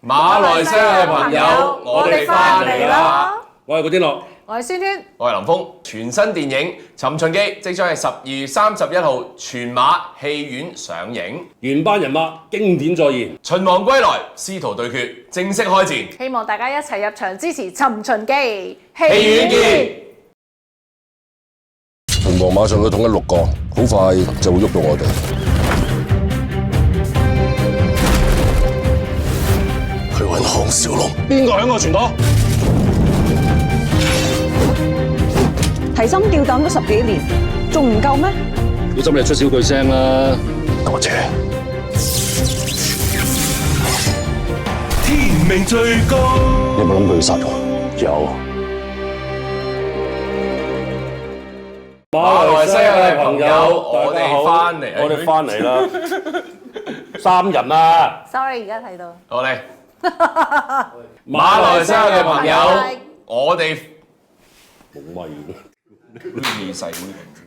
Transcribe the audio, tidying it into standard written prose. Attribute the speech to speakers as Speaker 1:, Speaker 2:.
Speaker 1: 馬來西亞嘅朋友，我哋翻嚟啦！
Speaker 2: 我係古天樂，
Speaker 3: 我係宣宣，
Speaker 1: 我係林峰。全新電影《尋秦記》即將係12月31號全馬戲院上映，
Speaker 2: 原班人馬經典再現，
Speaker 1: 秦王歸來，師徒對決正式開戰。
Speaker 3: 希望大家一齊入場支持《尋秦記》，
Speaker 1: 戲院見！
Speaker 4: 秦王馬上要統一6個，好快就會喐到我哋。去揾項少龍，邊個響我傳舵？
Speaker 5: 提心吊膽都10幾年，仲唔夠咩？
Speaker 2: 小心你出少句聲啦！
Speaker 4: 多謝。
Speaker 6: 天命最高，
Speaker 4: 你有冇諗過要殺我？有。
Speaker 1: 馬來西亞嘅朋友，我哋翻嚟，
Speaker 2: 我哋翻嚟啦！3人啊！
Speaker 3: Sorry， 而家睇到。
Speaker 1: 我哋馬來西亞嘅朋友，我哋
Speaker 2: 冇咪嘅，
Speaker 1: 好似細會咁。